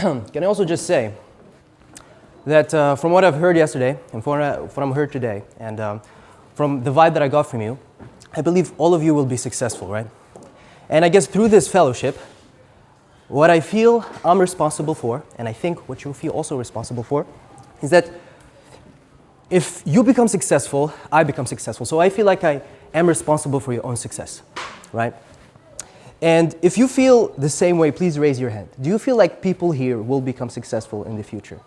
can I also just say that from what I've heard yesterday and from what I'm heard today, and from the vibe that I got from you, I believe all of you will be successful, right? And I guess through this fellowship, what I feel I'm responsible for, and I think what you feel also responsible for, is that if you become successful, I become successful. So I feel like I am responsible for your own success, right? And if you feel the same way, please raise your hand. Do you feel like people here will become successful in the future?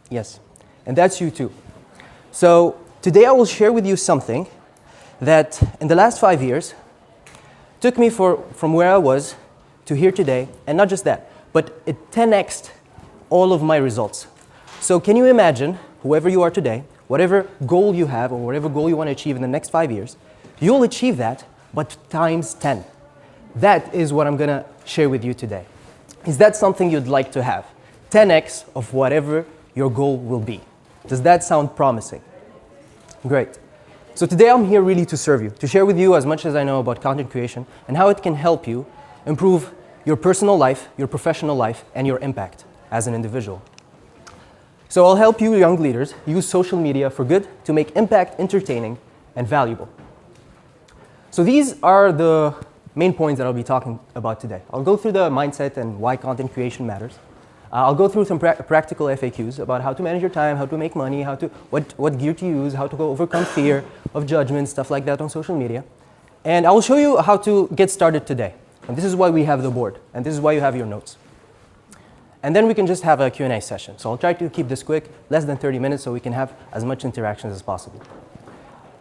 Yes, and that's you too. So today I will share with you something that in the last 5 years took me from where I was to here today, and not just that, but it 10x'd all of my results. So can you imagine, whoever you are today, whatever goal you have or whatever goal you want to achieve in the next 5 years, you'll achieve that, but times 10. That is what I'm going to share with you today. Is that something you'd like to have? 10x of whatever your goal will be. Does that sound promising? Great. So today I'm here really to serve you, to share with you as much as I know about content creation and how it can help you improve your personal life, your professional life, and your impact as an individual. So I'll help you young leaders use social media for good to make impact entertaining and valuable. So these are the main points that I'll be talking about today. I'll go through the mindset and why content creation matters. I'll go through some practical FAQs about how to manage your time, how to make money, what gear to use, how to overcome fear of judgment, stuff like that on social media. And I will show you how to get started today. And this is why we have the board, and this is why you have your notes. And then we can just have a Q&A session. So I'll try to keep this quick, less than 30 minutes, so we can have as much interactions as possible.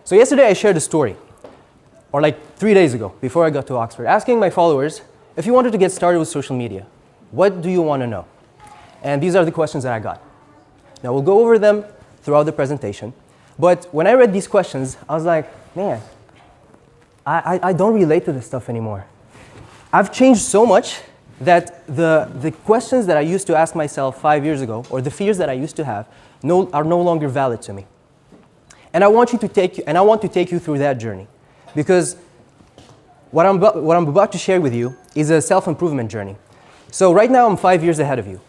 So yesterday I shared a story, or like 3 days ago, before I got to Oxford, asking my followers, if you wanted to get started with social media, what do you want to know? And these are the questions that I got. Now we'll go over them throughout the presentation, but when I read these questions, I was like, man, I don't relate to this stuff anymore. I've changed so much that the questions that I used to ask myself 5 years ago, or the fears that I used to have, are no longer valid to me. And I want to take you through that journey. Because what I'm about to share with you is a self-improvement journey. So right now I'm 5 years ahead of you.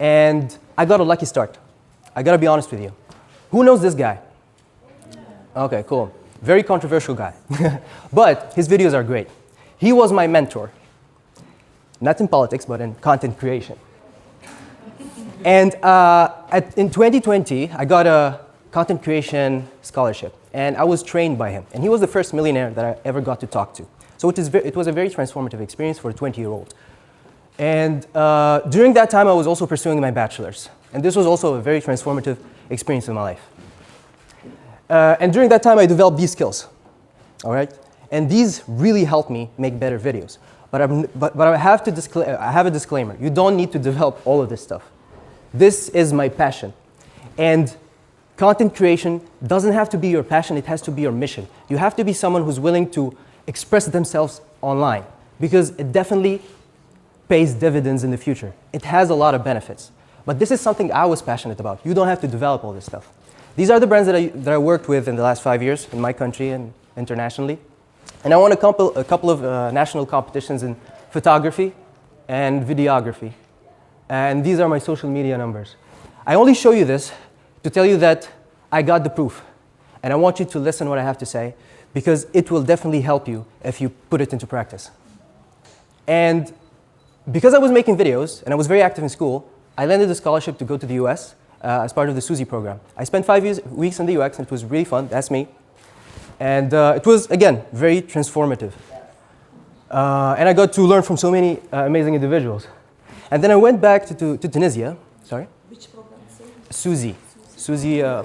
And I got a lucky start. I gotta be honest with you. Who knows this guy? Okay, cool. Very controversial guy. But his videos are great. He was my mentor. Not in politics, but in content creation. And in 2020, I got a content creation scholarship. And I was trained by him. And he was the first millionaire that I ever got to talk to. So it was a very transformative experience for a 20-year-old. And during that time, I was also pursuing my bachelor's. And this was also a very transformative experience in my life. And during that time, I developed these skills. All right? And these really helped me make better videos. But I have a disclaimer. You don't need to develop all of this stuff. This is my passion. And content creation doesn't have to be your passion, it has to be your mission. You have to be someone who's willing to express themselves online, because it definitely pays dividends in the future. It has a lot of benefits. But this is something I was passionate about. You don't have to develop all this stuff. These are the brands that I worked with in the last 5 years in my country and internationally. And I won a couple of national competitions in photography and videography. And these are my social media numbers. I only show you this to tell you that I got the proof. And I want you to listen to what I have to say, because it will definitely help you if you put it into practice. And because I was making videos and I was very active in school, I landed a scholarship to go to the US as part of the SUSY program. I spent 5 weeks in the US and it was really fun. That's me. And it was, again, very transformative. And I got to learn from so many amazing individuals. And then I went back to Tunisia. Sorry? Which program? SUSY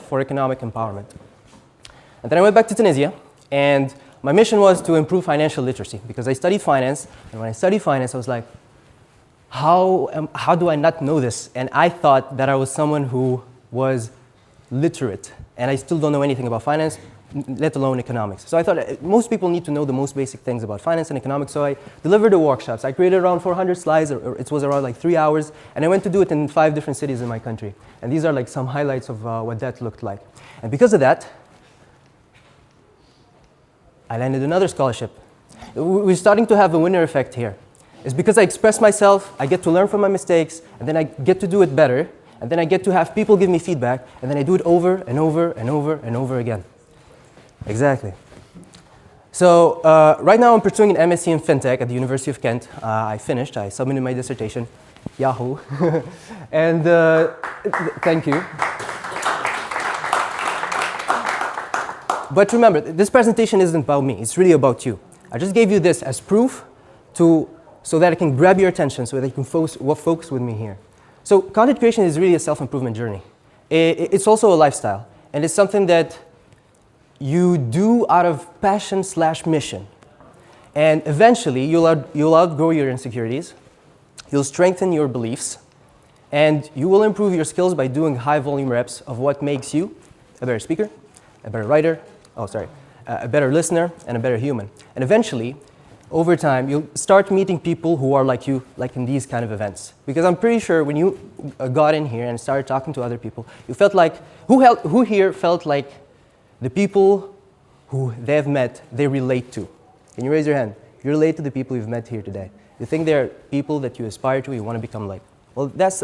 for Economic Empowerment. And then I went back to Tunisia, and my mission was to improve financial literacy, because I studied finance. And when I studied finance, I was like, how do I not know this? And I thought that I was someone who was literate, and I still don't know anything about finance, let alone economics. So I thought most people need to know the most basic things about finance and economics, so I delivered the workshops. I created around 400 slides, or it was around like 3 hours, and I went to do it in 5 different cities in my country. And these are like some highlights of what that looked like. And because of that, I landed another scholarship. We're starting to have a winner effect here. is because I express myself, I get to learn from my mistakes, and then I get to do it better, and then I get to have people give me feedback, and then I do it over and over and over and over again. Exactly. So right now I'm pursuing an MSc in FinTech at the University of Kent. I finished, I submitted my dissertation. Yahoo. And thank you. But remember, this presentation isn't about me, it's really about you. I just gave you this as proof so that I can grab your attention, so that you can focus with me here. So content creation is really a self-improvement journey. It's also a lifestyle, and it's something that you do out of passion/mission. And eventually, you'll outgrow your insecurities, you'll strengthen your beliefs, and you will improve your skills by doing high volume reps of what makes you a better speaker, a better writer, a better listener, and a better human. And eventually, over time, you'll start meeting people who are like you, like in these kind of events. Because I'm pretty sure when you got in here and started talking to other people, you felt like, who here felt like the people who they've met, they relate to? Can you raise your hand? You relate to the people you've met here today. You think they're people that you aspire to, you want to become like. Well, that's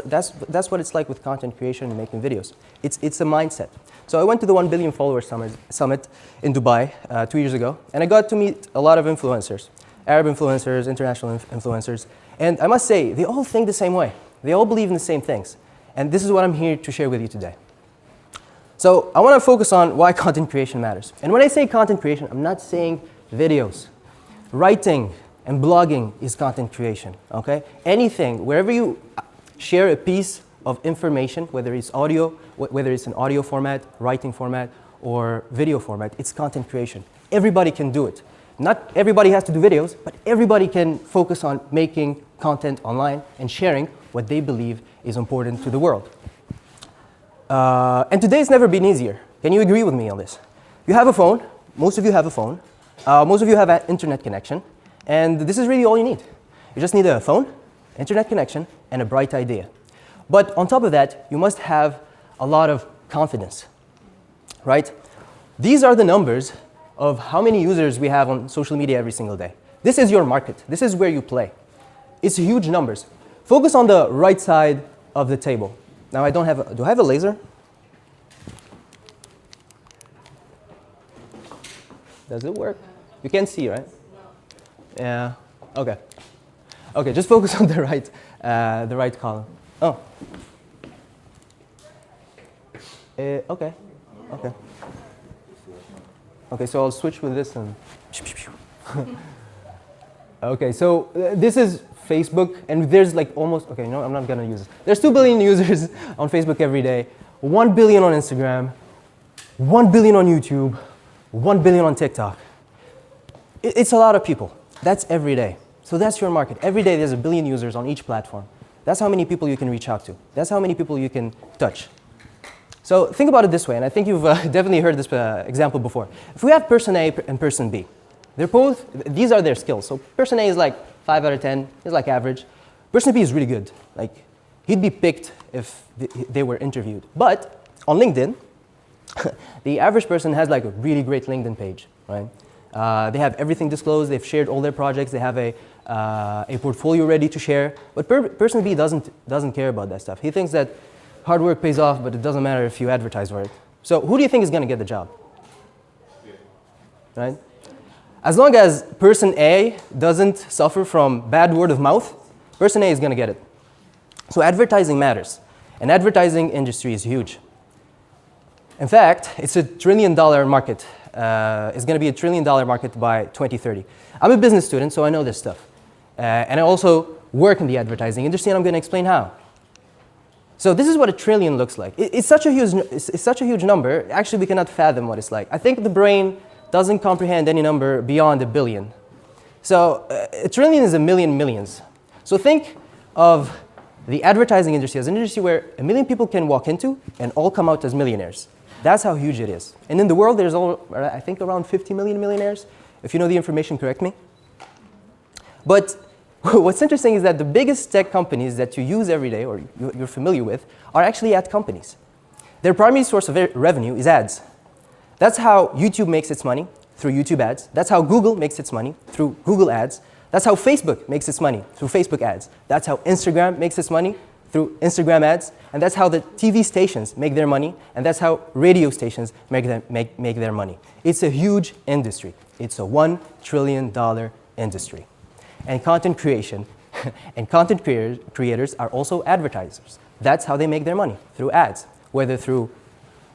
what it's like with content creation and making videos. It's a mindset. So I went to the 1 billion follower summit in Dubai 2 years ago, and I got to meet a lot of influencers, Arab influencers, international influencers, and I must say, they all think the same way. They all believe in the same things. And this is what I'm here to share with you today. So I want to focus on why content creation matters. And when I say content creation, I'm not saying videos. Writing and blogging is content creation, okay? Anything, wherever you share a piece of information, whether it's audio, whether it's an audio format, writing format, or video format, it's content creation. Everybody can do it. Not everybody has to do videos, but everybody can focus on making content online and sharing what they believe is important to the world. And today's never been easier. Can you agree with me on this? You have a phone. Most of you have a phone. Most of you have an internet connection. And this is really all you need. You just need a phone, internet connection, and a bright idea. But on top of that, you must have a lot of confidence, right? These are the numbers of how many users we have on social media every single day. This is your market. This is where you play. It's huge numbers. Focus on the right side of the table. Now, do I have a laser? Does it work? You can't see, right? Yeah, okay. Okay, just focus on the right column. Oh. Okay. Okay, so I'll switch with this and. Okay, so this is Facebook, and there's like almost, okay, no, I'm not gonna use this. There's 2 billion users on Facebook every day, 1 billion on Instagram, 1 billion on YouTube, 1 billion on TikTok. It's a lot of people. That's every day. So that's your market. Every day there's 1 billion users on each platform. That's how many people you can reach out to. That's how many people you can touch. So think about it this way, and I think you've definitely heard this example before. If we have person A and person B, these are their skills. So person A is like 5 out of 10, he's like average. Person B is really good. Like, he'd be picked if they were interviewed. But on LinkedIn, the average person has like a really great LinkedIn page, right? They have everything disclosed, they've shared all their projects, they have a portfolio ready to share. But person B doesn't care about that stuff. He thinks that hard work pays off, but it doesn't matter if you advertise for it. So who do you think is going to get the job? Right? As long as person A doesn't suffer from bad word of mouth, person A is going to get it. So advertising matters. And advertising industry is huge. In fact, it's a $1 trillion market. It's going to be a $1 trillion market by 2030. I'm a business student, so I know this stuff. And I also work in the advertising industry, and I'm going to explain how. So this is what $1 trillion looks like. It's such a huge number. Actually, we cannot fathom what it's like. I think the brain doesn't comprehend any number beyond 1 billion. So $1 trillion is 1 million millions. So think of the advertising industry as an industry where 1 million people can walk into and all come out as millionaires. That's how huge it is. And in the world, there's I think around 50 million millionaires. If you know the information, correct me. But what's interesting is that the biggest tech companies that you use every day or you're familiar with are actually ad companies. Their primary source of revenue is ads. That's how YouTube makes its money, through YouTube ads. That's how Google makes its money, through Google ads. That's how Facebook makes its money, through Facebook ads. That's how Instagram makes its money, through Instagram ads. And that's how the TV stations make their money. And that's how radio stations make their money. It's a huge industry. It's a $1 trillion industry. And content creation and content creators are also advertisers. That's how they make their money, through ads, whether through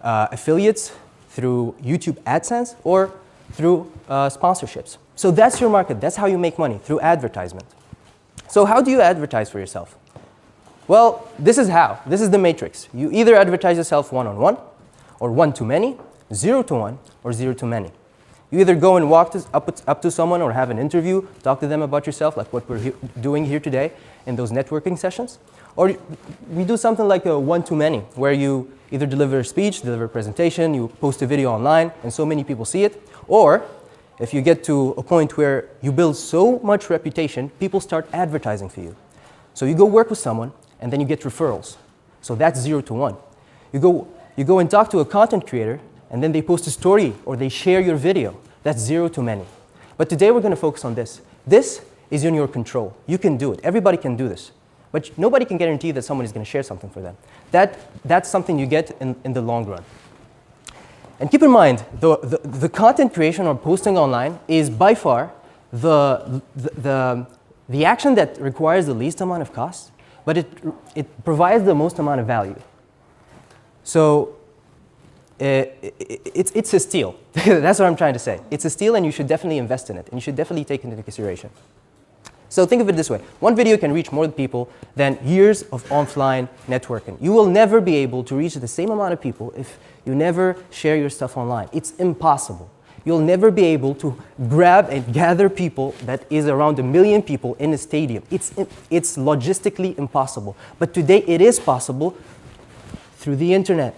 affiliates, through YouTube AdSense, or through sponsorships. So that's your market. That's how you make money, through advertisement. So how do you advertise for yourself? Well, this is how. This is the matrix. You either advertise yourself one-on-one, or one-to-many, zero-to-one, or zero-to-many. You either go and walk up to someone or have an interview, talk to them about yourself, like what we're doing here today in those networking sessions. Or we do something like a one-to-many, where you either deliver a speech, deliver a presentation, you post a video online, and so many people see it. Or if you get to a point where you build so much reputation, people start advertising for you. So you go work with someone, and then you get referrals. So that's 0-to-1. You go and talk to a content creator, and then they post a story or they share your video. That's 0-to-many. But today we're going to focus on this. This is in your control. You can do it. Everybody can do this. But nobody can guarantee that someone is going to share something for them. That's something you get in the long run. And keep in mind, the content creation or posting online is by far the action that requires the least amount of cost, but it provides the most amount of value. So it's a steal. That's what I'm trying to say. It's a steal, and you should definitely invest in it, and you should definitely take it into consideration. So think of it this way. One video can reach more people than years of offline networking. You will never be able to reach the same amount of people if you never share your stuff online. It's impossible. You'll never be able to grab and gather people that is around 1 million people in a stadium. It's logistically impossible. But today it is possible through the internet.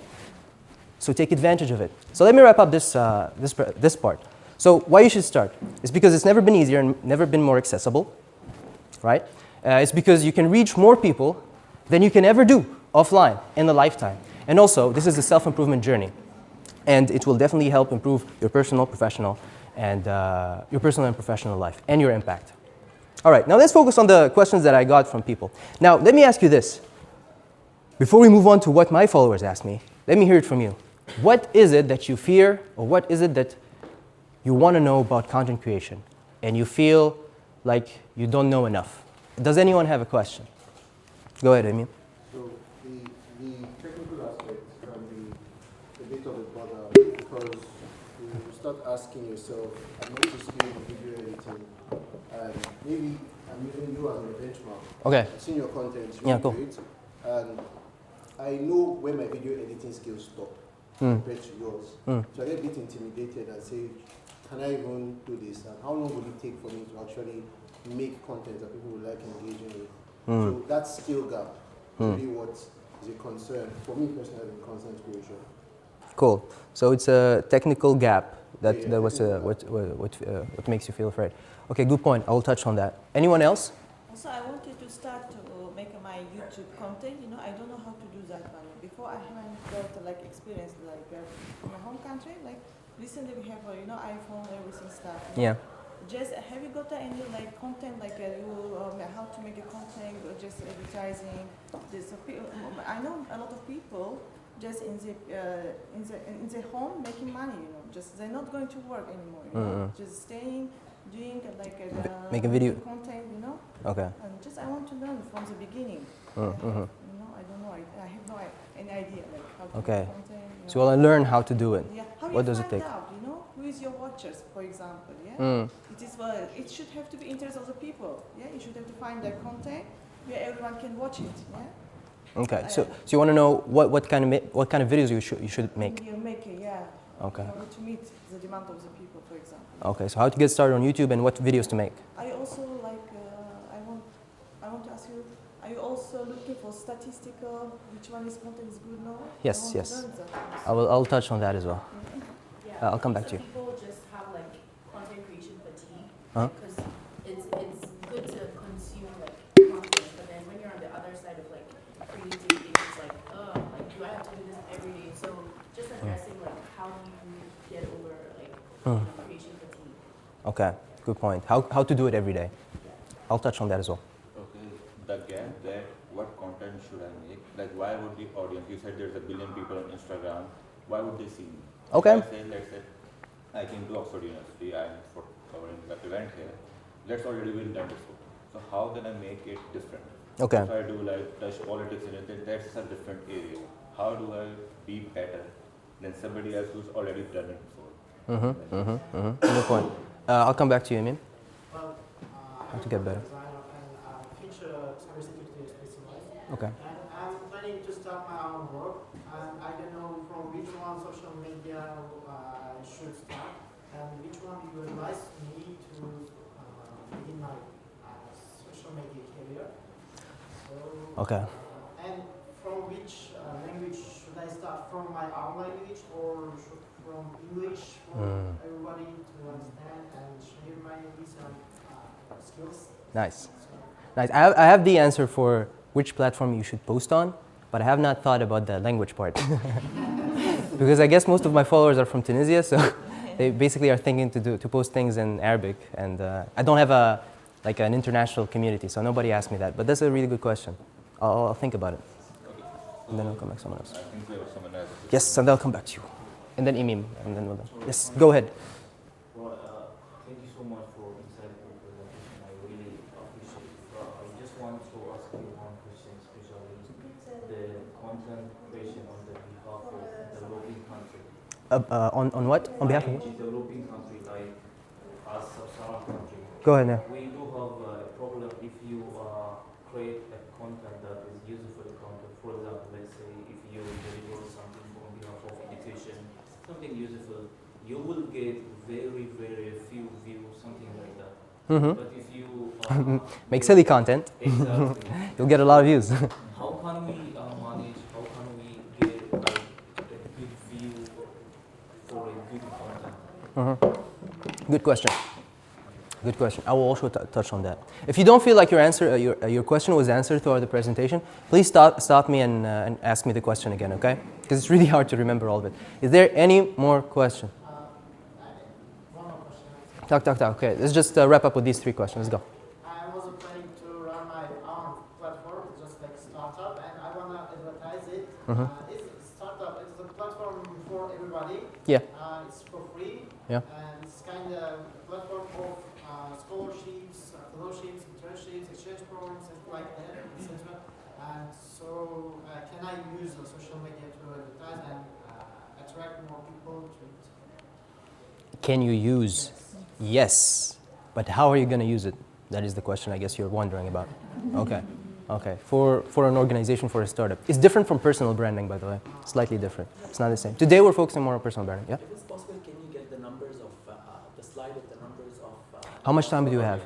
So take advantage of it. So let me wrap up this part. So why you should start is because it's never been easier and never been more accessible, right? It's because you can reach more people than you can ever do offline in a lifetime. And also, this is a self-improvement journey. And it will definitely help improve your personal, professional, and professional life and your impact. All right, now let's focus on the questions that I got from people. Now, let me ask you this. Before we move on to what my followers asked me, let me hear it from you. What is it that you fear, or what is it that you want to know about content creation, and you feel like you don't know enough? Does anyone have a question? Go ahead, Amy. So the technical aspect can be a bit of a bother because you start asking yourself, I'm not too skilled in video editing, and maybe I'm using you as a benchmark. Okay. I've seen your content, it's really great, and I know where my video editing skills stop compared to yours. So I get a bit intimidated and say, can I even do this? And how long will it take for me to actually make content that people would like engaging with? So that skill gap is really what is a concern for me personally in content creation. Cool. So it's a technical gap that was what makes you feel afraid. Okay, good point. I will touch on that. Anyone else? Also, I wanted to start to make my YouTube content. You know, I don't know how to do that one. Before I haven't got like experience like in my home country. Like recently we have iPhone, everything stuff. Yeah. Just have you got any like content like how to make a content or just advertising? I know a lot of people just in the home making money. You know, just they're not going to work anymore. You know, just staying, doing like make a video content. You know. Okay. And just I want to learn from the beginning. You know, I don't know. I have no any idea like how to do content. You know. So you want to learn how to do it. Yeah. How what you does it find take? out, you know, who is your watchers, for example, yeah? It should have to be interest of the people, yeah? You should have to find their content where everyone can watch it, yeah? Okay, so you want to know what kind of videos you should make? You make it, yeah. Okay. In order to meet the demand of the people, for example. Okay, so how to get started on YouTube and what videos to make? I also like, I want to ask you, are you also looking for statistical, which one is content is good now? Yes. I'll touch on that as well. Yeah. I'll come back to you. People just have like content creation fatigue because it's good to consume like content, but then when you're on the other side of like creating things, it's like, do I have to do this every day? So just addressing like how do you get over like content creation fatigue? Okay, good point. How to do it every day? Yeah. I'll touch on that as well. Okay, the gap there, what content should I make? Like, why would the audience, you said there's a billion people on Instagram, why would they see me? Okay. If I say, let's say, I came to Oxford University, I'm for covering the event here, that's already been done before. So how can I make it different? Okay. If I do like touch politics in it, then that's a different area. How do I be better than somebody else who's already done it before? Good point. I'll come back to you, Amin. Well, How to get better. designer and future cybersecurity specialist. Okay. And I'm planning to start my own work, and I don't know from which one social media I should start, and which one you advise me to begin my social media career. So, Okay. and from which language should I start? From my own language or from English for everybody to understand and share my recent skills? Nice. Nice. I have the answer for which platform you should post on, but I have not thought about the language part. Because I guess most of my followers are from Tunisia, so they basically are thinking to post things in Arabic, and I don't have an international community, so nobody asked me that. But that's a really good question. I'll think about it, and then I'll come back to someone else. I think there was someone else. Yes, and I'll come back to you, and then Imim, and then we'll done. Yes, go ahead. Well, thank you so much for insightful presentation. I really appreciate it. I just want to ask you one question, especially the content creation on the behalf of the developing country. On what? On behalf of what? Developing country, like as sub-Saharan country. Go ahead now. We do have a problem if you create a content that is useful content. For example, let's say if you deliver something on behalf of education, something useful, you will get very, very few views, something like that. But if you Make silly content, exactly, you'll get a lot of views. how can we manage? How can we get like a good view for a good content? Good question. Good question. I will also touch on that. If you don't feel like your question was answered throughout the presentation, please stop me and ask me the question again, okay? Because it's really hard to remember all of it. Is there any more question? One more question. Talk. Okay, let's just wrap up with these 3 questions. Let's go. I was planning to run my own platform, just like startup, and I want to advertise it. It's startup. It's a platform for everybody. Yeah. It's for free. Yeah. And it's kind of platform of scholarships, fellowships, internships, exchange programs, and like that, etc. And so, can I use social media to advertise and attract more people to it? Can you use? Yes. But how are you going to use it? That is the question I guess you're wondering about. Okay. For an organization, for a startup. It's different from personal branding, by the way. Slightly different. It's not the same. Today we're focusing more on personal branding. Yeah? If it's possible, can you get the numbers of the slide of the numbers of... How much time do you have?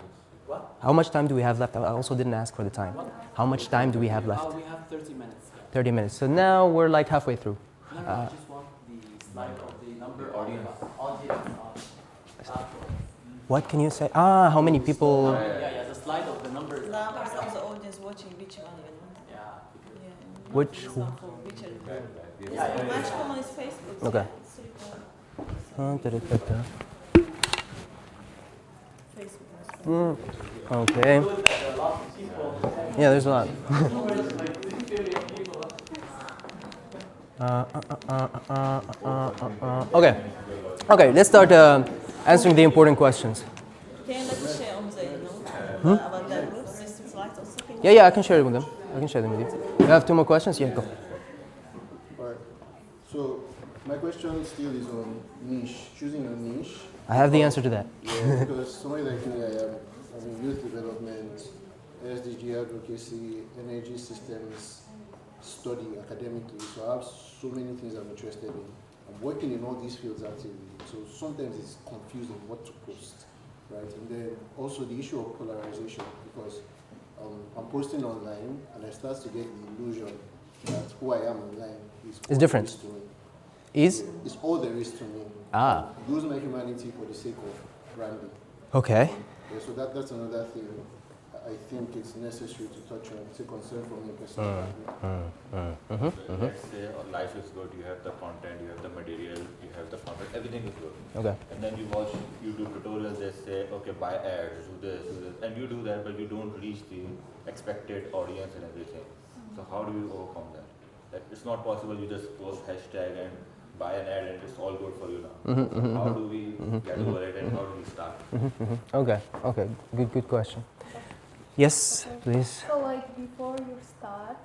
What? How much time do we have left? I also didn't ask for the time. What? How much time do we have left? We have 30 minutes. 30 minutes. So now we're like halfway through. No, I just want the slide of the number audience. What can you say? How many people? Yeah, the slide of the numbers. Numbers of the audience watching which one, you know? Yeah. Yeah. Which not one? for which Yeah. much common is Facebook. Okay. So you can- Da-da-da-da. Facebook. Okay. Yeah, there's a lot. Okay, let's start answering the important questions. Can you let me share on the, you know, about the groups, these slides also? Can you- Yeah, I can share it with them. I can share them with you. You have 2 more questions? Yeah, go. Alright. So my question still is on niche, choosing a niche. I have the answer to that. Yeah, because somebody like me, I'm in youth development, SDG advocacy, energy systems study academically. So I have so many things I'm interested in. I'm working in all these fields actively. So sometimes it's confusing what to post, right? And then also the issue of polarization, because I'm posting online and I start to get the illusion that who I am online is all different. there is to me. Is? It's all there is to me. Lose my humanity for the sake of branding. Okay. Yeah, so that's another thing. I think it's necessary to touch on. It's a concern from me personally. Let's say life is good, you have the content, you have the material, you have the content, everything is good. Okay. And then you watch YouTube tutorials that say, okay, buy ads, do this, and you do that, but you don't reach the expected audience and everything. So how do you overcome that? That it's not possible you just post hashtag and buy an ad and it's all good for you now. How do we get over it and how do we start? Okay. Good question. Yes, please. So like before you start,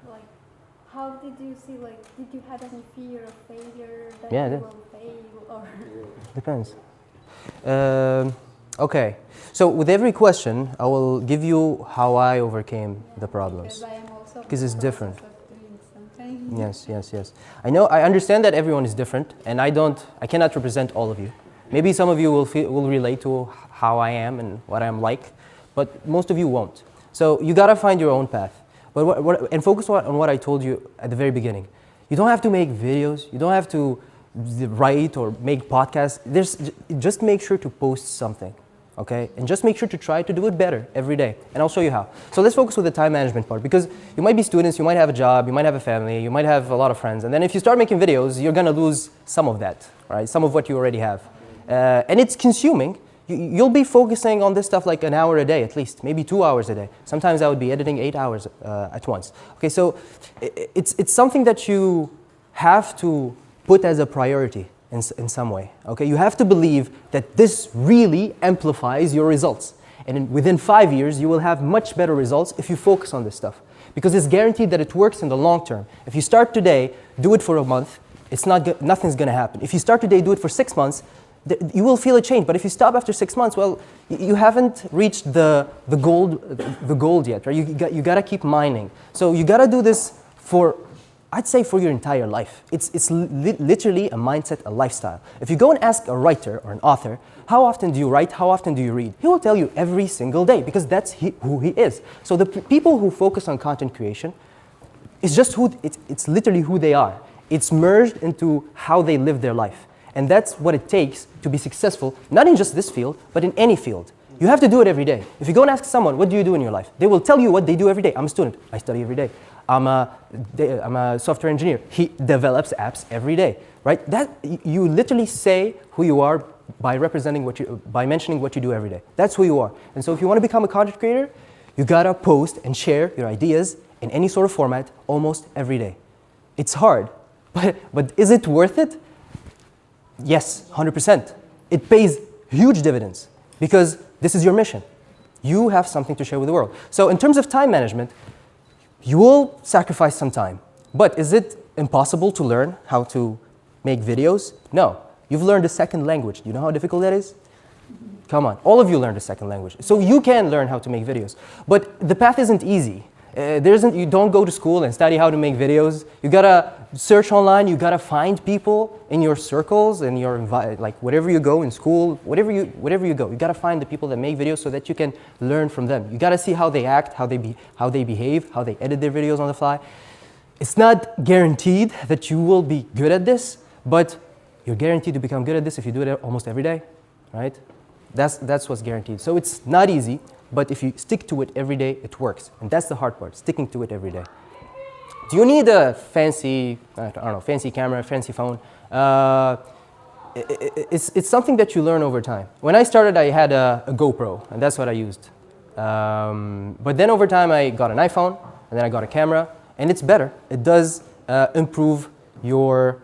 like how did you see, like did you have any fear of failure that you will fail or? Depends. Okay, so with every question, I will give you how I overcame the problems. Because I am also Because it's different. Something. Yes. I understand that everyone is different, and I cannot represent all of you. Maybe some of you will relate to how I am and what I'm like, but most of you won't. So you gotta find your own path. But and focus on what I told you at the very beginning. You don't have to make videos. You don't have to write or make podcasts. Just make sure to post something, okay? And just make sure to try to do it better every day. And I'll show you how. So let's focus with the time management part, because you might be students, you might have a job, you might have a family, you might have a lot of friends. And then if you start making videos, you're gonna lose some of that, right? Some of what you already have. And it's consuming. You'll be focusing on this stuff like an hour a day at least, maybe 2 hours a day. Sometimes I would be editing 8 hours at once. Okay, so it's something that you have to put as a priority in some way. Okay, you have to believe that this really amplifies your results. And within 5 years, you will have much better results if you focus on this stuff. Because it's guaranteed that it works in the long term. If you start today, do it for a month, nothing's gonna happen. If you start today, do it for 6 months, you will feel a change. But if you stop after 6 months, well, you haven't reached the gold yet, right? You gotta keep mining. So you gotta do this I'd say for your entire life. It's literally a mindset, a lifestyle. If you go and ask a writer or an author, how often do you write, how often do you read? He will tell you every single day, because that's who he is. So the people who focus on content creation, it's literally who they are. It's merged into how they live their life. And that's what it takes to be successful, not in just this field, but in any field. You have to do it every day. If you go and ask someone, what do you do in your life? They will tell you what they do every day. I'm a student. I study every day. I'm a software engineer. He develops apps every day, right? You literally say who you are by mentioning what you do every day. That's who you are. And so if you want to become a content creator, you gotta post and share your ideas in any sort of format almost every day. It's hard, but is it worth it? Yes, 100%. It pays huge dividends because this is your mission. You have something to share with the world. So in terms of time management, you will sacrifice some time. But is it impossible to learn how to make videos? No. You've learned a second language. Do you know how difficult that is? Come on. All of you learned a second language. So you can learn how to make videos. But the path isn't easy. You don't go to school and study how to make videos. You gotta search online. You gotta find people in your circles and wherever you go in school, whatever you go. You gotta find the people that make videos so that you can learn from them. You gotta see how they act, how they behave, how they edit their videos on the fly. It's not guaranteed that you will be good at this, but you're guaranteed to become good at this if you do it almost every day, right? That's what's guaranteed. So it's not easy. But if you stick to it every day, it works. And that's the hard part, sticking to it every day. Do you need a fancy camera, fancy phone? It's something that you learn over time. When I started, I had a GoPro, and that's what I used. But then over time, I got an iPhone, and then I got a camera, and it's better. It does improve your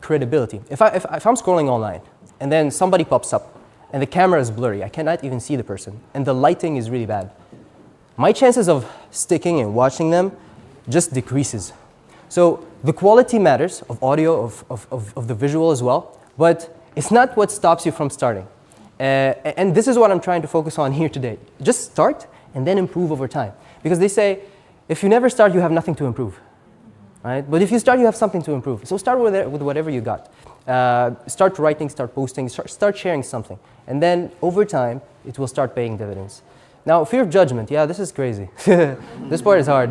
credibility. If I'm scrolling online, and then somebody pops up, and the camera is blurry, I cannot even see the person, and the lighting is really bad, my chances of sticking and watching them just decreases. So the quality matters of audio, of the visual as well, but it's not what stops you from starting. And this is what I'm trying to focus on here today. Just start and then improve over time. Because they say, if you never start, you have nothing to improve. Right? But if you start, you have something to improve. So start with whatever you got. Start writing, start posting, start sharing something. And then over time, it will start paying dividends. Now, fear of judgment, yeah, this is crazy. This part is hard.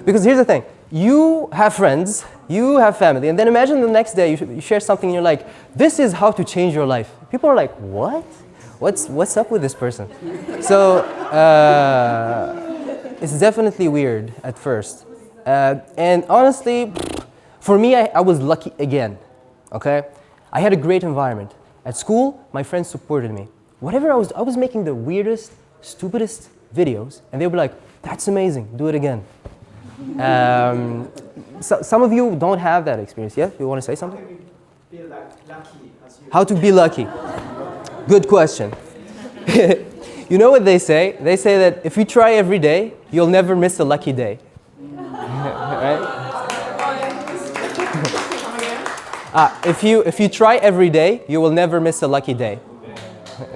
Because here's the thing. You have friends, you have family, and then imagine the next day you share something and you're like, this is how to change your life. People are like, what? what's up with this person? So it's definitely weird at first. And honestly, for me, I was lucky again, okay? I had a great environment. At school, my friends supported me. Whatever I was making the weirdest, stupidest videos, and they were like, that's amazing, do it again. So, some of you don't have that experience, yeah? You want to say something? How can you be lucky as you? How to be lucky? Good question. You know what they say? They say that if you try every day, you'll never miss a lucky day. Right? If you try every day, you will never miss a lucky day.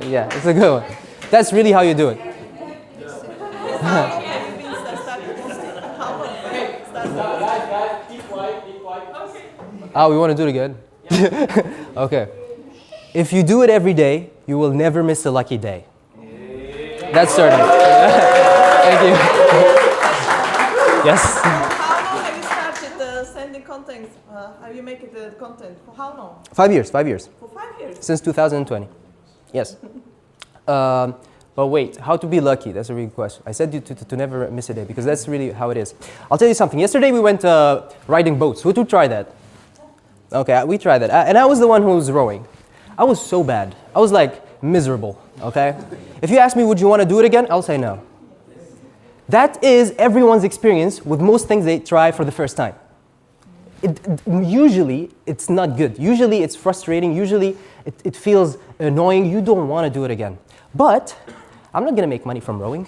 Yeah, it's a good one. That's really how you do it. We want to do it again? Okay. If you do it every day, you will never miss a lucky day. That's certain. Thank you. Yes? How long have you started sending content? Have you made the content? For how long? 5 years, 5 years. For 5 years? Since 2020. Yes. But wait, how to be lucky? That's a really good question. I said to never miss a day because that's really how it is. I'll tell you something. Yesterday we went riding boats. Who tried that? Okay, we tried that. And I was the one who was rowing. I was so bad. I was like miserable, okay? If you ask me, would you want to do it again? I'll say no. That is everyone's experience with most things they try for the first time. Usually, it's not good. Usually, it's frustrating. Usually, it feels annoying. You don't want to do it again. But I'm not going to make money from rowing.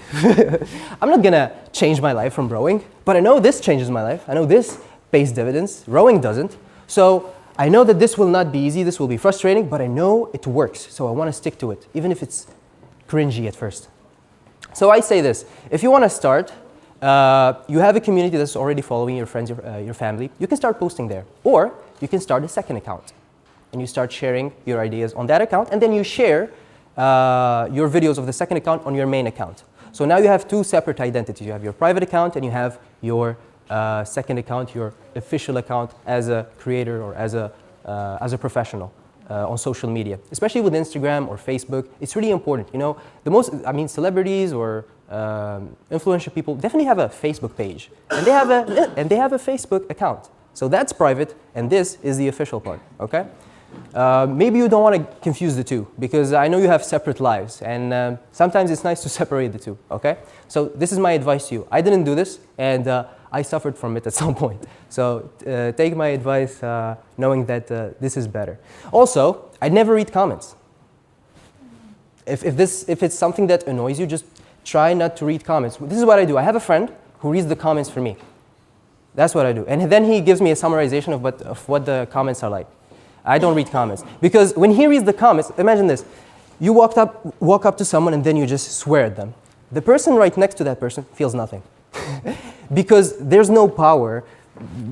I'm not going to change my life from rowing. But I know this changes my life. I know this pays dividends. Rowing doesn't. So I know that this will not be easy. This will be frustrating. But I know it works. So I want to stick to it, even if it's cringy at first. So I say this. If you want to start, you have a community that's already following your friends, your family. You can start posting there. Or you can start a second account. And you start sharing your ideas on that account. And then you share your videos of the second account on your main account. So now you have two separate identities. You have your private account and you have your second account, your official account as a creator or as a professional on social media. Especially with Instagram or Facebook, it's really important. You know, celebrities or influential people definitely have a Facebook page, and they have a Facebook account. So that's private, and this is the official part. Okay. Maybe you don't want to confuse the two because I know you have separate lives and sometimes it's nice to separate the two, okay? So this is my advice to you. I didn't do this and I suffered from it at some point. So take my advice knowing that this is better. Also, I never read comments. If it's something that annoys you, just try not to read comments. This is what I do. I have a friend who reads the comments for me. That's what I do. And then he gives me a summarization of what the comments are like. I don't read comments. Because when he reads the comments, imagine this. You walk up to someone and then you just swear at them. The person right next to that person feels nothing. Because there's no power.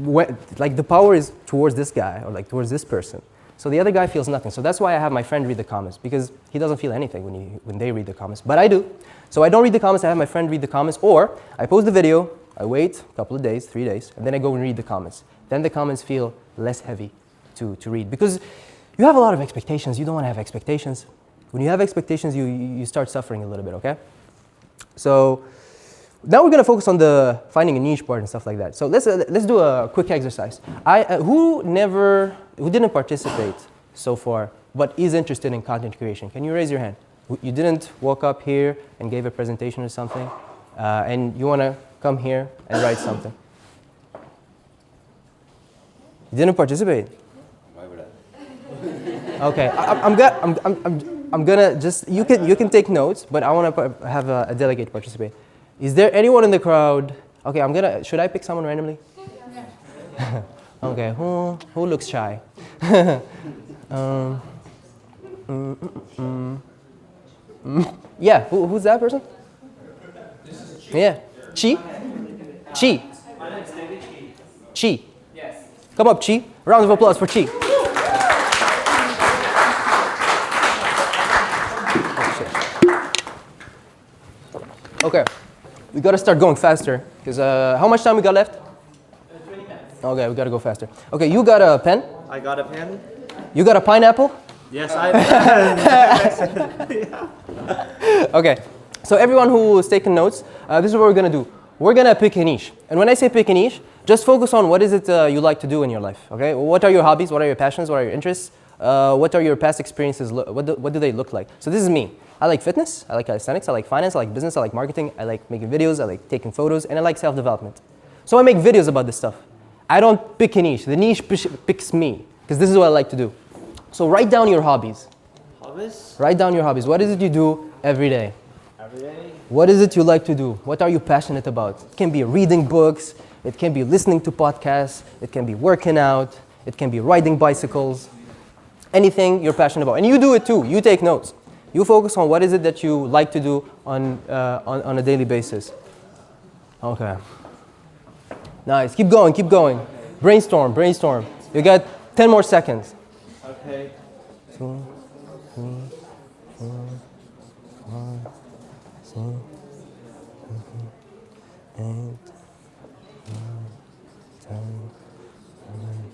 Like the power is towards this guy or like towards this person. So the other guy feels nothing. So that's why I have my friend read the comments. Because he doesn't feel anything when they read the comments. But I do. So I don't read the comments. I have my friend read the comments. Or I post the video. I wait a couple of days, 3 days. And then I go and read the comments. Then the comments feel less heavy to read because you have a lot of expectations. You don't want to have expectations. When you have expectations, you start suffering a little bit, okay? So now we're going to focus on the finding a niche part and stuff like that. So let's do a quick exercise. Who didn't participate so far but is interested in content creation? Can you raise your hand? You didn't walk up here and gave a presentation or something and you want to come here and write something? You didn't participate? Okay, I'm gonna just you can take notes, but I want to have a delegate participate. Is there anyone in the crowd? Okay, should I pick someone randomly? Yeah. Okay, who looks shy? Yeah, who's that person? Yeah, Chi. Chi. Yes. Come up, Chi. Round of applause for Chi. Okay, we gotta start going faster because how much time we got left? 20 minutes. Okay, we gotta go faster. Okay, you got a pen? I got a pen. You got a pineapple? Yes, I. Okay, so everyone who is taking notes, this is what we're going to do. We're going to pick a niche. And when I say pick a niche, just focus on what is it you like to do in your life, okay? What are your hobbies? What are your passions? What are your interests? What are your past experiences? What do they look like? So this is me. I like fitness. I like calisthenics. I like finance. I like business. I like marketing. I like making videos. I like taking photos. And I like self-development. So I make videos about this stuff. I don't pick a niche. The niche picks me because this is what I like to do. So write down your hobbies. Hobbies? Write down your hobbies. What is it you do every day? Every day? What is it you like to do? What are you passionate about? It can be reading books. It can be listening to podcasts. It can be working out. It can be riding bicycles. Anything you're passionate about. And you do it too. You take notes. You focus on what is it that you like to do on a daily basis. Okay. Nice. Keep going. Keep going. Brainstorm. Brainstorm. You got 10 more seconds. Okay. 2, 3, 4, 5, 6, 7, 8, 9, 10, 11.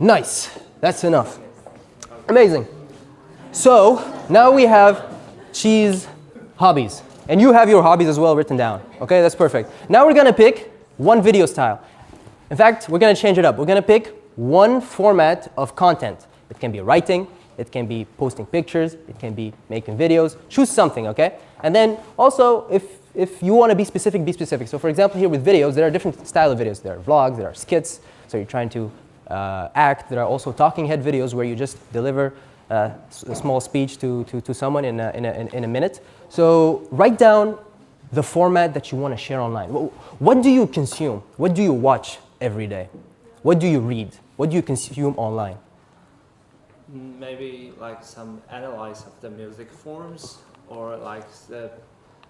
Nice. That's enough. Amazing. So now we have Chi's hobbies. And you have your hobbies as well written down. Okay, that's perfect. Now we're going to pick one video style. In fact, we're going to change it up. We're going to pick one format of content. It can be writing. It can be posting pictures. It can be making videos. Choose something, okay? And then also, if you want to be specific, be specific. So for example, here with videos, there are different style of videos. There are vlogs. There are skits. So you're trying to act. There are also talking head videos where you just deliver a small speech to someone in a minute. So write down the format that you want to share online. What do you consume? What do you watch every day? What do you read? What do you consume online? Maybe like some analyze of the music forms, or like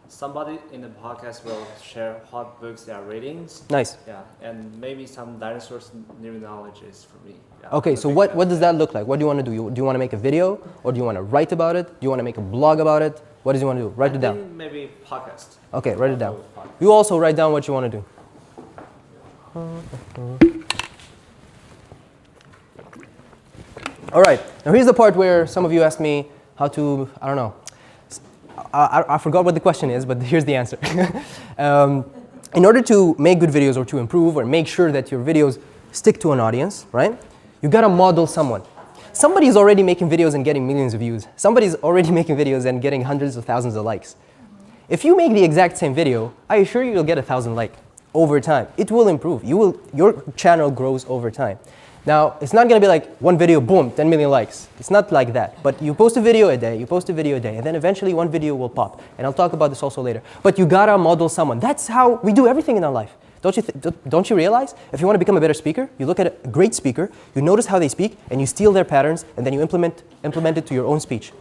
somebody in the podcast will share what books they are reading. Nice. Yeah, and maybe some dinosaurs knowledges for me. Yeah, okay, so what does that look like? What do you want to do? Do you want to make a video, or do you want to write about it? Do you want to make a blog about it? What do you want to do? Write it down. Maybe podcast. Okay, write it down. You also write down what you want to do. All right, now here's the part where some of you asked me how to, I don't know, I forgot what the question is, but here's the answer. In order to make good videos or to improve or make sure that your videos stick to an audience, right, you gotta model someone. Somebody's already making videos and getting millions of views. Somebody's already making videos and getting hundreds of thousands of likes. If you make the exact same video, I assure you you'll get 1,000 likes over time. It will improve. Your channel grows over time. Now, it's not going to be like one video, boom, 10 million likes. It's not like that. But you post a video a day, and then eventually one video will pop. And I'll talk about this also later. But you got to model someone. That's how we do everything in our life. Don't you realize? If you want to become a better speaker, you look at a great speaker, you notice how they speak, and you steal their patterns, and then you implement it to your own speech.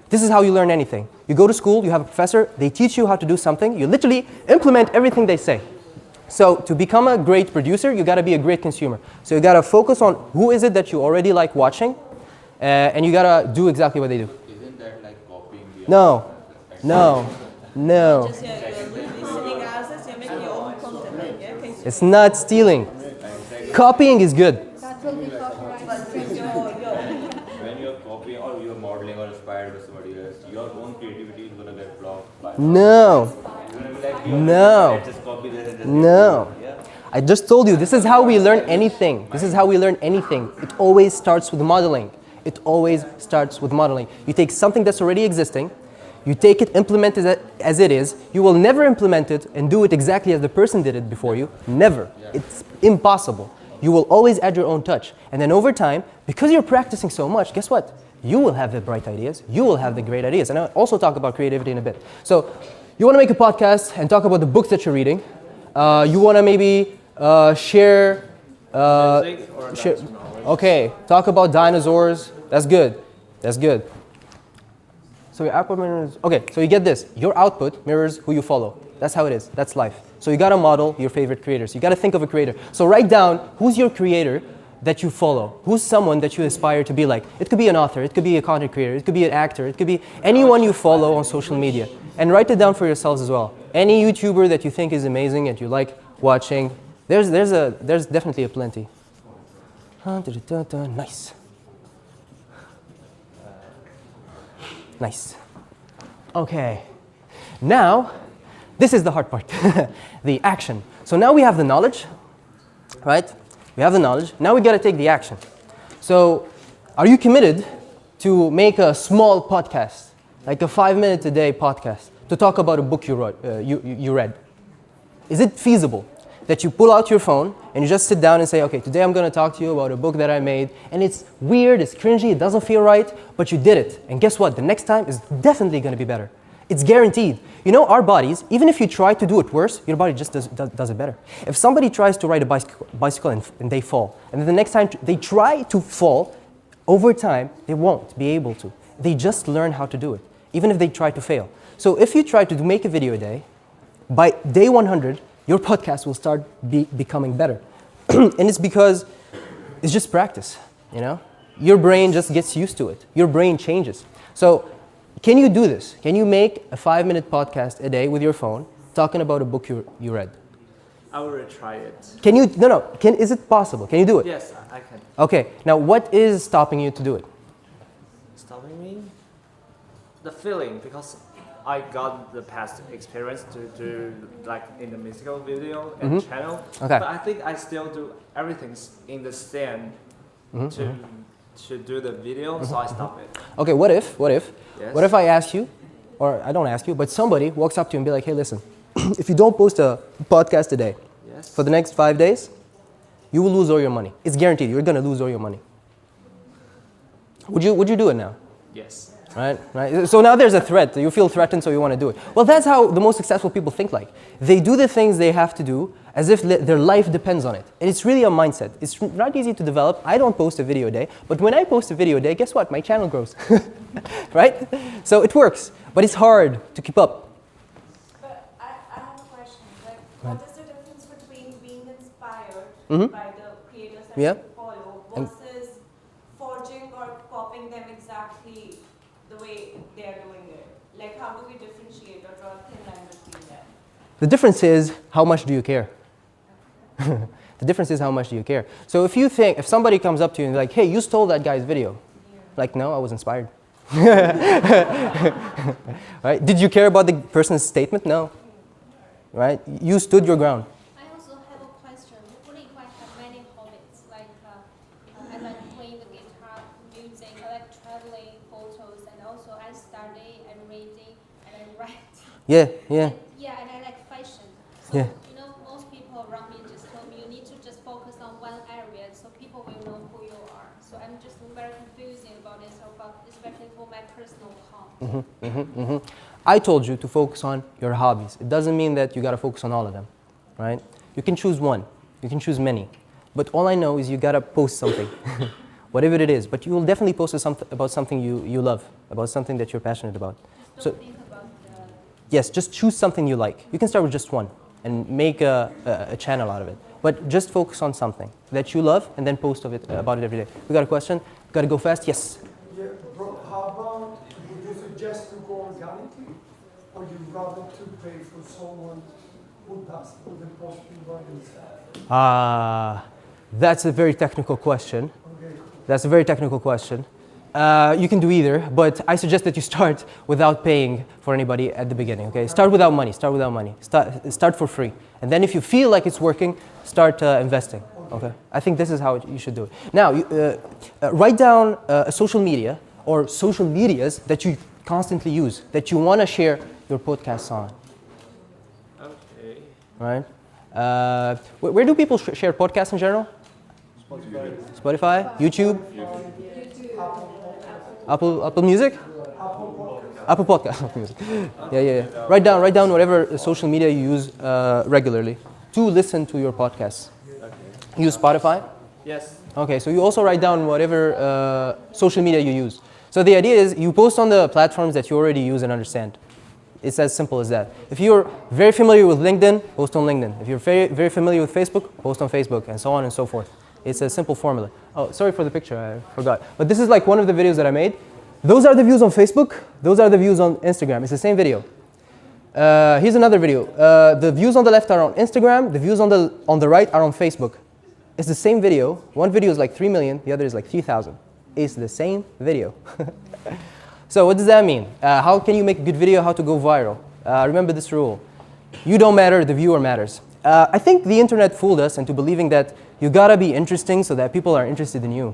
This is how you learn anything. You go to school, you have a professor, they teach you how to do something, you literally implement everything they say. So to become a great producer, you got to be a great consumer. So you got to focus on who is it that you already like watching, and you got to do exactly what they do. Isn't that like copying the No, no, no. Just listening as you make your own content, yeah? It's not stealing. Copying is good. That will be copyright. when you're copying or you're modeling or inspired by somebody else, your own creativity is gonna get blocked by No. No. just copy this and just No. I just told you, this is how we learn anything. This is how we learn anything. It always starts with modeling. It always starts with modeling. You take something that's already existing, you take it, implement it as it is. You will never implement it and do it exactly as the person did it before you. Never. It's impossible. You will always add your own touch. And then over time, because you're practicing so much, guess what? You will have the bright ideas. You will have the great ideas. And I'll also talk about creativity in a bit. So you want to make a podcast and talk about the books that you're reading. You want to maybe share... okay, talk about dinosaurs. That's good. That's good. So your output mirrors... Okay, so you get this. Your output mirrors who you follow. That's how it is. That's life. So you got to model your favorite creators. You got to think of a creator. So write down who's your creator that you follow. Who's someone that you aspire to be like. It could be an author. It could be a content creator. It could be an actor. It could be anyone you follow on social media. And write it down for yourselves as well. Any YouTuber that you think is amazing and you like watching, there's definitely a plenty. Nice. Nice. Okay. Now, this is the hard part, the action. So now we have the knowledge, right? We have the knowledge. Now we got to take the action. So, are you committed to make a small podcast, like a 5-minute a day podcast, to talk about a book you read? Is it feasible that you pull out your phone and you just sit down and say, okay, today I'm going to talk to you about a book that I made, and it's weird, it's cringy, it doesn't feel right, but you did it. And guess what? The next time is definitely going to be better. It's guaranteed. You know, our bodies, even if you try to do it worse, your body just does it better. If somebody tries to ride a bicycle and they fall, and then the next time they try to fall, over time, they won't be able to. They just learn how to do it, even if they try to fail. So if you try to make a video a day, by day 100, your podcast will start becoming better. And it's because it's just practice, you know? Your brain just gets used to it. Your brain changes. So can you do this? Can you make a 5-minute podcast a day with your phone talking about a book you read? I will try it. Can you, is it possible? Can you do it? Yes, I can. Okay, now what is stopping you to do it? Stopping me? The feeling, because I got the past experience to do like in the musical video and channel. Okay. But I think I still do everything in the stand to do the video, so I stop it. Okay, what if Yes. what if I ask you, or I don't ask you, but somebody walks up to you and be like, hey, listen, if you don't post a podcast today Yes. for the next 5 days, you will lose all your money. It's guaranteed. You're going to lose all your money. Would you do it now? Yes. Right? So now there's a threat. You feel threatened, so you want to do it. Well, that's how the most successful people think like. They do the things they have to do as if their life depends on it. And it's really a mindset. It's not easy to develop. I don't post a video a day, but when I post a video a day, guess what? My channel grows. Right? So it works, but it's hard to keep up. But I have a question. Like, Right. what is the difference between being inspired Mhm. by the creators that Yeah. you follow And- versus forging or copying them exactly the way they are doing it? Like, how do we differentiate or draw a thin line between them? The difference is, how much do you care? The difference is, how much do you care? So if somebody comes up to you and like, hey, you stole that guy's video. Like, no, I was inspired. Right? Did you care about the person's statement? No. Right? You stood your ground. I also have a question. What if I have many hobbies? Like I like playing the guitar, music, I like traveling, photos, and also I study and reading and I write. Yeah, yeah. Yeah, and I like fashion. So Yeah. you know, most people around me just told me you need to just focus on one area, so people will know who you are. So I'm just very confusing about this, especially for my personal account. I told you to focus on your hobbies. It doesn't mean that you got to focus on all of them, right? You can choose one. You can choose many. But all I know is you got to post something, whatever it is. But you will definitely post about something you love, about something that you're passionate about. Just don't think about Yes, just choose something you like. You can start with just one and make a channel out of it. But just focus on something that you love and then post about it every day. We got a question? Got to go fast? Yes. Yeah, bro, how about, would you suggest to go organically, or you rather to pay for someone who does the posting by themselves? That's a very technical question. Okay. That's a very technical question. You can do either, but I suggest that you start without paying for anybody at the beginning, okay? Start without money, start for free. And then if you feel like it's working, start investing, okay? I think this is how you should do it. Now, write down a social media or social medias that you constantly use, that you want to share your podcasts on, Okay. right? Where do people share podcasts in general? Spotify, YouTube? Apple Music? Apple Podcast. Music. Yeah. Write down whatever social media you use regularly to listen to your podcasts. Okay. Use Spotify? Yes. Okay, so you also write down whatever social media you use. So the idea is you post on the platforms that you already use and understand. It's as simple as that. If you're very familiar with LinkedIn, post on LinkedIn. If you're very familiar with Facebook, post on Facebook, and so on and so forth. It's a simple formula. Oh, sorry for the picture, I forgot. But this is like one of the videos that I made. Those are the views on Facebook. Those are the views on Instagram. It's the same video. Here's another video. The views on the left are on Instagram. The views on the right are on Facebook. It's the same video. One video is like 3 million. The other is like 3,000. It's the same video. So what does that mean? How can you make a good video? How to go viral? Remember this rule. You don't matter, the viewer matters. I think the internet fooled us into believing that you gotta be interesting so that people are interested in you.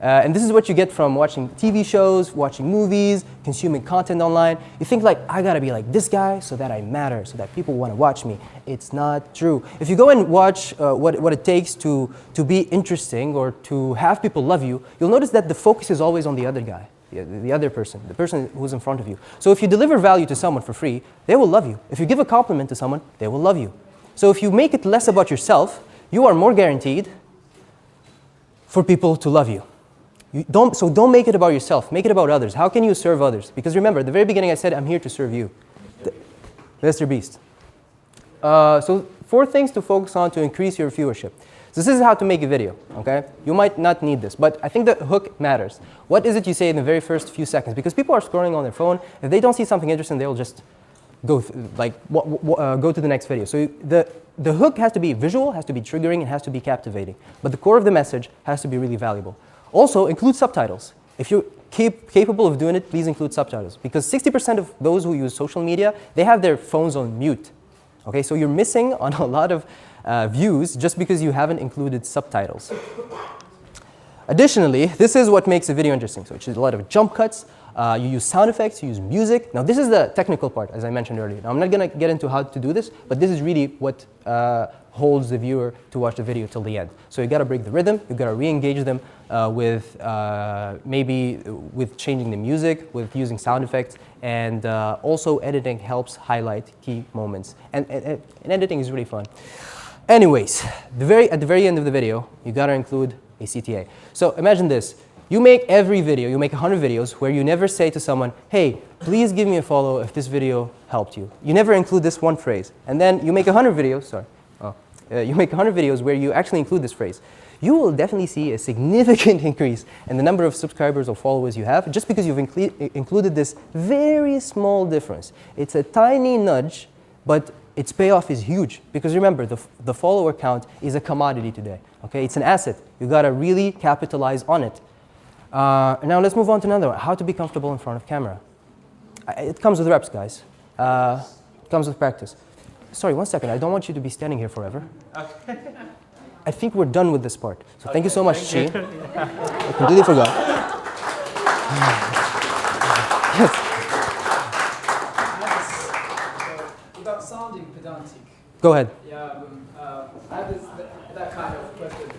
And this is what you get from watching TV shows, watching movies, consuming content online. You think like, I gotta be like this guy so that I matter, so that people wanna watch me. It's not true. If you go and watch what it takes to be interesting or to have people love you, you'll notice that the focus is always on the other guy, the other person, the person who's in front of you. So if you deliver value to someone for free, they will love you. If you give a compliment to someone, they will love you. So if you make it less about yourself, you are more guaranteed for people to love you. So don't make it about yourself, make it about others. How can you serve others? Because remember, at the very beginning I said, I'm here to serve you. Mr. Beast. So 4 things to focus on to increase your viewership. So this is how to make a video, okay? You might not need this, but I think the hook matters. What is it you say in the very first few seconds? Because people are scrolling on their phone. If they don't see something interesting, they'll just go go to the next video. So the hook has to be visual, has to be triggering, it has to be captivating. But the core of the message has to be really valuable. Also, include subtitles. If you're capable of doing it, please include subtitles. Because 60% of those who use social media, they have their phones on mute. Okay, so you're missing on a lot of views just because you haven't included subtitles. Additionally, this is what makes a video interesting. So it's a lot of jump cuts, you use sound effects, you use music. Now this is the technical part, as I mentioned earlier. Now I'm not gonna get into how to do this, but this is really what holds the viewer to watch the video till the end. So you gotta break the rhythm, you gotta re-engage them with maybe with changing the music, with using sound effects, and also editing helps highlight key moments. And editing is really fun. Anyways, at the very end of the video, you gotta include a CTA. So imagine this. You make every video, you make 100 videos where you never say to someone, hey, please give me a follow if this video helped you. You never include this one phrase. And then you make 100 videos, you make 100 videos where you actually include this phrase. You will definitely see a significant increase in the number of subscribers or followers you have just because you've included this very small difference. It's a tiny nudge, but its payoff is huge because remember, the follower count is a commodity today. Okay, it's an asset. You gotta really capitalize on it. Now let's move on to another one, how to be comfortable in front of camera. It comes with reps, guys. It comes with practice. Sorry, one second, I don't want you to be standing here forever. Okay. I think we're done with this part. So thank you so much, Chi. I completely forgot. Yes. Without sounding pedantic. Go ahead. Yeah, I have that kind of question.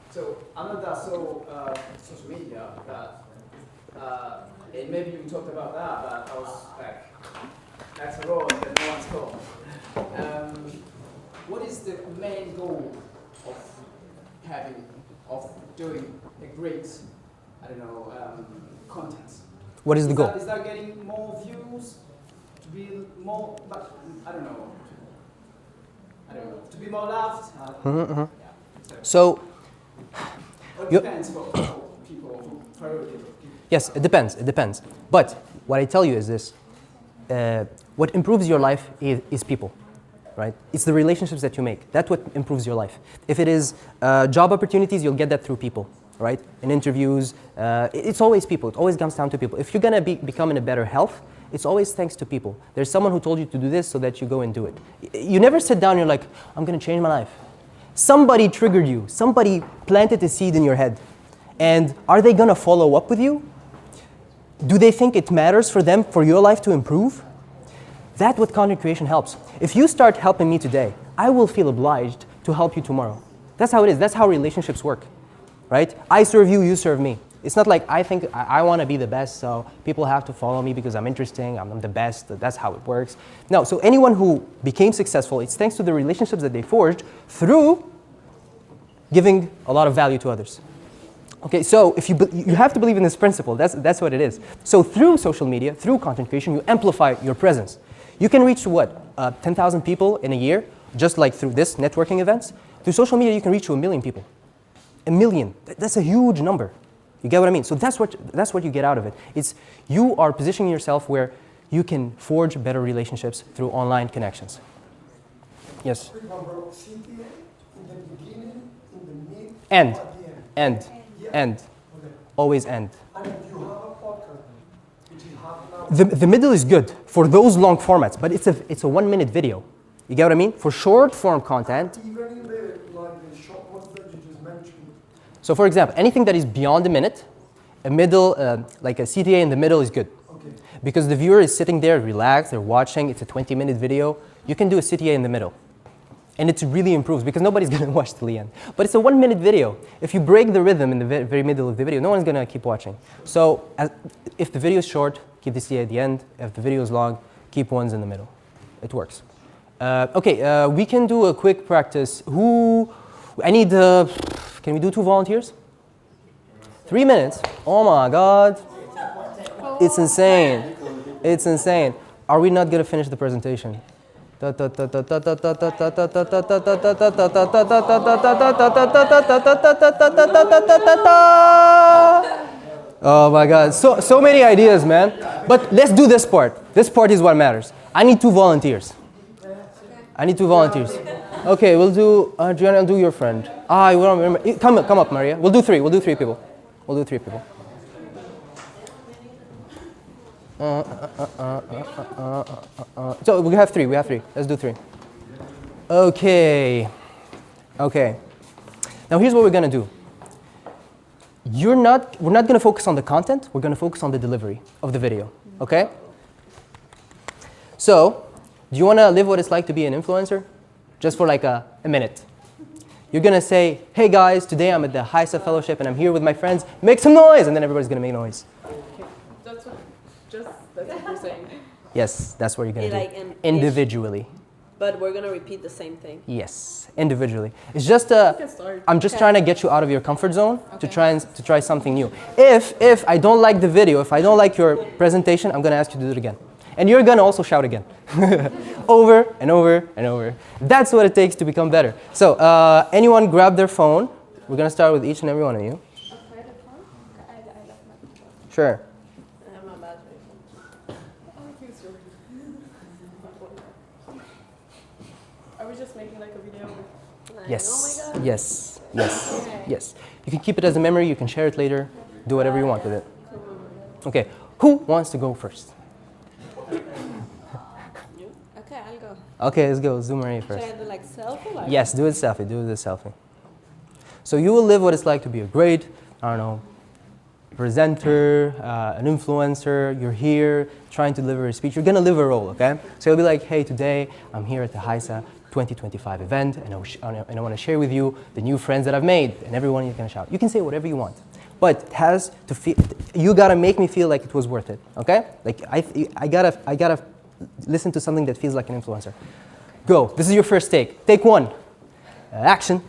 So I'm not that social media that, and maybe you talked about that, but I was like, that's a role that no one's called. What is the main goal of doing a great, I don't know, content? What is the goal? Is that getting more views, to be more, but I don't know, to be more loved? Yeah. So it depends for people, priority. Yes, it depends. But what I tell you is this, what improves your life is people, right? It's the relationships that you make. That's what improves your life. If it is job opportunities, you'll get that through people, right? In interviews, it's always people. It always comes down to people. If you're gonna become in a better health, it's always thanks to people. There's someone who told you to do this so that you go and do it. You never sit down and you're like, I'm gonna change my life. Somebody triggered you. Somebody planted a seed in your head. And are they gonna follow up with you? Do they think it matters for them for your life to improve? That's what content creation helps. If you start helping me today, I will feel obliged to help you tomorrow. That's how it is. That's how relationships work, right? I serve you, you serve me. It's not like I think I want to be the best, so people have to follow me because I'm interesting, I'm the best, that's how it works. No, so anyone who became successful, it's thanks to the relationships that they forged through giving a lot of value to others. Okay, so if you have to believe in this principle, that's what it is. So through social media, through content creation, you amplify your presence. You can reach what, 10,000 people in a year, just like through this networking events. Through social media, you can reach to 1 million people. 1 million, that's a huge number. You get what I mean? So that's what you get out of it. It's you are positioning yourself where you can forge better relationships through online connections. Yes? Remember, CTA in the beginning, in the mid, End. at the end. End. Yeah. End. Okay. Always end. And if you have a podcast the middle is good for those long formats, but it's a 1 minute video. You get what I mean? For short form content. Even in the short ones that you just mentioned. So for example, anything that is beyond a minute, a middle, like a CTA in the middle is good. Okay. Because the viewer is sitting there, relaxed, they're watching, it's a 20-minute video. You can do a CTA in the middle. And it really improves because nobody's going to watch till the end. But it's a 1 minute video. If you break the rhythm in the very middle of the video, no one's going to keep watching. So if the video is short, keep the CTA at the end. If the video is long, keep ones in the middle. It works. Okay, we can do a quick practice. I need, can we do 2 volunteers? 3 minutes. Oh my God. It's insane. It's insane. Are we not going to finish the presentation? Oh my God, so many ideas, man. But let's do this part. This part is what matters. I need 2 volunteers. I need 2 volunteers. Okay, we'll do, Adriana, I'll do your friend. I don't remember. Come up, Maria. We'll do 3. We'll do 3 people. We'll do 3 people. So we have 3. We have 3. Let's do 3. Okay. Okay. Now here's what we're gonna do. We're not gonna focus on the content. We're gonna focus on the delivery of the video. Okay. So, do you wanna live what it's like to be an influencer? Just for like a minute. You're gonna say, "Hey guys, today I'm at the HISA Fellowship and I'm here with my friends. Make some noise!" And then everybody's gonna make noise. That's what you're saying. Yes, that's what you're gonna do. Like individually. But we're gonna repeat the same thing. Yes, individually. It's just I'm just trying to get you out of your comfort zone to try something new. If I don't like the video, if I don't like your presentation, I'm gonna ask you to do it again. And you're gonna also shout again. Over and over and over. That's what it takes to become better. So anyone grab their phone. We're gonna start with each and every one of you. Sure. Are we just making like a video? Yes. Oh my God. Yes. Yes. Yes. You can keep it as a memory. You can share it later. Do whatever you want with it. Okay. Who wants to go first? Okay, I'll go. Okay, let's go. Let's do Maria first. Should I do like selfie? Like? Yes, do it selfie. Do it as a selfie. So you will live what it's like to be a great, I don't know, presenter, an influencer. You're here trying to deliver a speech. You're going to live a role, okay? So you'll be like, "Hey, today I'm here at the HISA 2025 event, and I want to share with you the new friends that I've made." And everyone is going to shout. You can say whatever you want, but it has to feel. You got to make me feel like it was worth it, okay? Like I gotta listen to something that feels like an influencer. Go. This is your first take. Take 1. Action.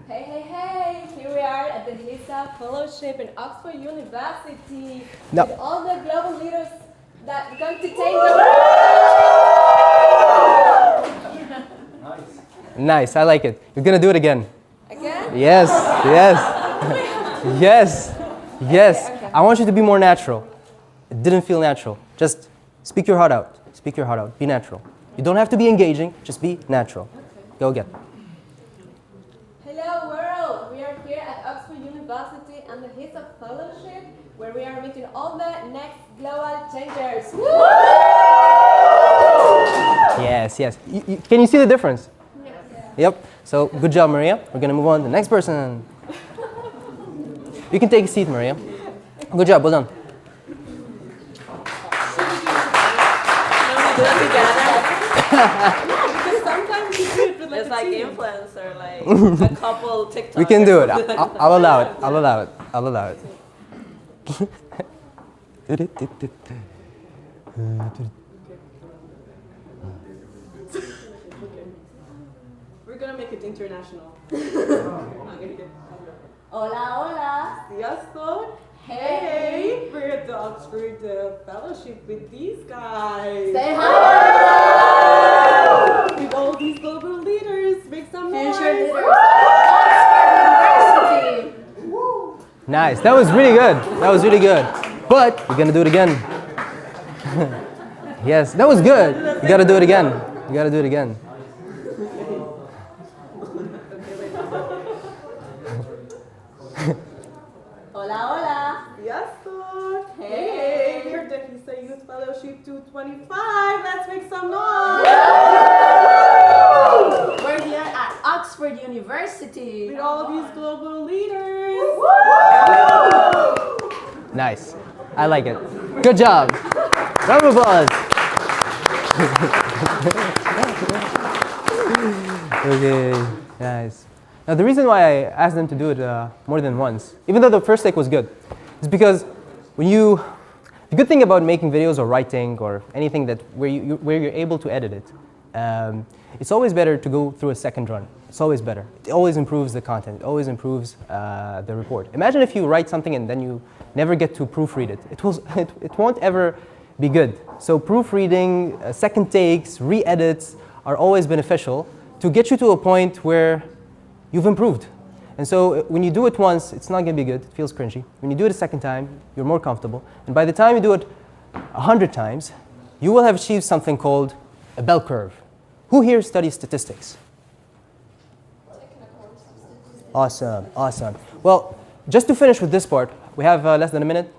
Hey, here we are at the HISA Fellowship in Oxford University No. with all the global leaders that are going to take the Nice, I like it. You're gonna do it again. Again? Yes, yes, yes, yes. Okay. I want you to be more natural. It didn't feel natural. Just speak your heart out. Speak your heart out. Be natural. You don't have to be engaging. Just be natural. Go again. Hello world! We are here at Oxford University and the HISA Fellowship where we are meeting all the next global changers. Yes, yes. Can you see the difference? Yes. Yep. So good job, Maria. We're gonna move on to the next person. You can take a seat, Maria. Good job. Well done. Because sometimes you do it with like it's like influencer, like a couple TikTok. We can do it. I'll allow it. I'll allow it. I'll allow it. We're gonna make it international. Hola, hola! Sziasztok! Hey! We're at the Oxford Fellowship with these guys. Say hi! With all these global leaders. Make some noise. Future leaders of Oxford University. Nice. That was really good. That was really good. But we're gonna do it again. Yes, that was good. You gotta do it again. You gotta do it again. Sziasztok! Hey! We're the HISA Youth Fellowship 225. Let's make some noise! We're here at Oxford University With all of these global leaders. Nice. I like it. Good job. Round of applause. Okay, nice. Now the reason why I asked them to do it more than once, even though the first take was good, is because the good thing about making videos or writing or anything where you're able to edit it, it's always better to go through a second run. It's always better. It always improves the content. It always improves the report. Imagine if you write something and then you never get to proofread it. It won't ever be good. So proofreading, second takes, re-edits are always beneficial to get you to a point where you've improved. And so when you do it once, it's not going to be good. It feels cringy. When you do it a second time, you're more comfortable. And by the time you do it 100 times, you will have achieved something called a bell curve. Who here studies statistics? Awesome, awesome. Well, just to finish with this part, we have less than a minute.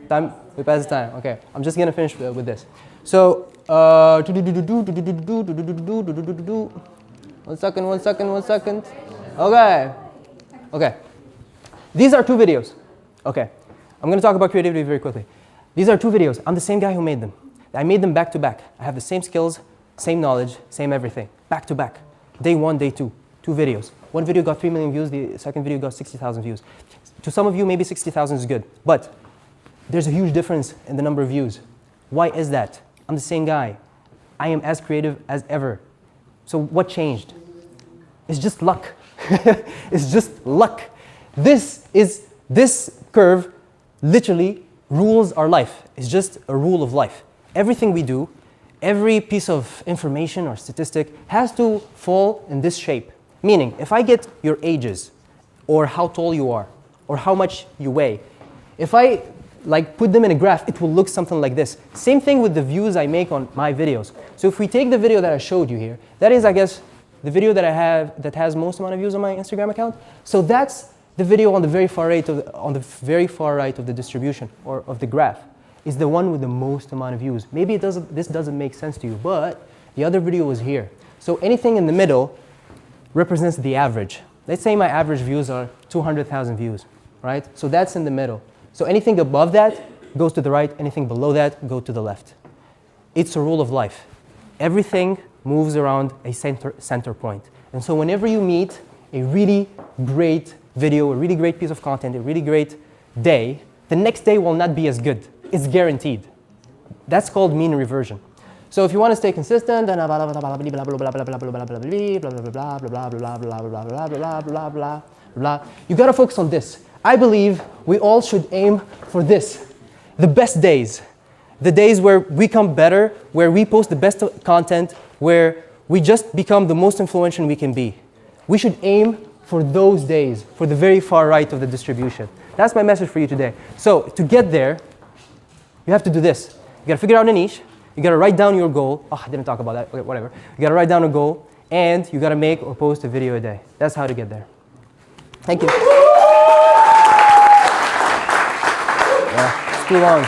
Time? We pass the time. Okay, I'm just going to finish with this. So, 1 second. Okay. These are 2 videos. Okay. I'm going to talk about creativity very quickly. These are 2 videos. I'm the same guy who made them. I made them back to back. I have the same skills, same knowledge, same everything. Back to back. Day 1, day 2. 2 videos. One video got 3 million views. The second video got 60,000 views. To some of you, maybe 60,000 is good. But there's a huge difference in the number of views. Why is that? I'm the same guy. I am as creative as ever. So what changed? It's just luck. It's just luck. This curve literally rules our life. It's just a rule of life. Everything we do, every piece of information or statistic has to fall in this shape. Meaning, if I get your ages, or how tall you are, or how much you weigh, if I put them in a graph, it will look something like this. Same thing with the views I make on my videos. So if we take the video that I showed you here, that is, I guess, the video that I have that has most amount of views on my Instagram account. So that's the video on the very far right of the distribution or of the graph. Is the one with the most amount of views. Maybe this doesn't make sense to you, but the other video was here. So anything in the middle represents the average. Let's say my average views are 200,000 views, right? So that's in the middle. So anything above that goes to the right, anything below that goes to the left. It's a rule of life. Everything moves around a center point. And so whenever you meet a really great video, a really great piece of content, a really great day, the next day will not be as good. It's guaranteed. That's called mean reversion. So if you want to stay consistent, then you got to focus on this. I believe we all should aim for this. The best days. The days where we come better, where we post the best content, where we just become the most influential we can be. We should aim for those days, for the very far right of the distribution. That's my message for you today. So to get there, you have to do this. You got to figure out a niche. You got to write down your goal. Oh, I didn't talk about that. Okay, whatever. You got to write down a goal, and you got to make or post a video a day. That's how to get there. Thank you. Yeah, it's too long.